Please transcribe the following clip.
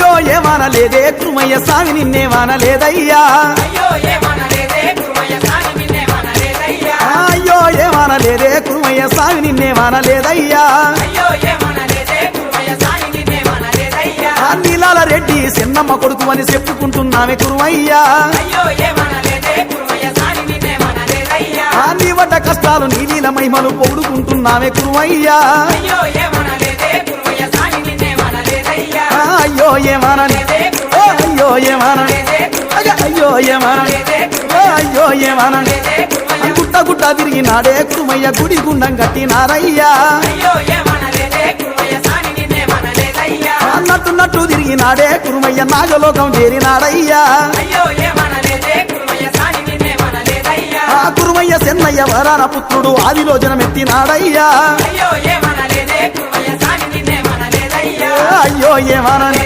అయ్యో ఏమనలేదే కురుమయ్య స్వామి నిన్నేమనలేదయ్యా అయ్యో ఏమనలేదే కురుమయ్య స్వామి నిన్నేమనలేదయ్యా నీలాల రెడ్డి చిన్నమ్మ కొడుకు అని చెప్పుకుంటున్నామే కురుమయ్యా నీ వడ్డ కష్టాలు నీ నీల మహిమలు పొగుడుకుంటున్నామే కురుమయ్యా అయ్యో ఏమనలేదే అయ్యో ఏమనలేదే అయ్యో ఏమనలేదే అయ్యో ఏమనలేదే గుట్ట గుట్ట తిరిగినాడే కురుమయ్య గుడి గుండం కట్టినారయ్యా అన్నట్టున్నట్టు తిరిగినాడే కురుమయ్య నాగలోకం చేరినాడయ్యా ఆ కురుమయ్య చెన్నయ్య వరాన పుత్రుడు ఆదిలో జనమెత్తినాడయ్యా అయ్యో ఏమనలే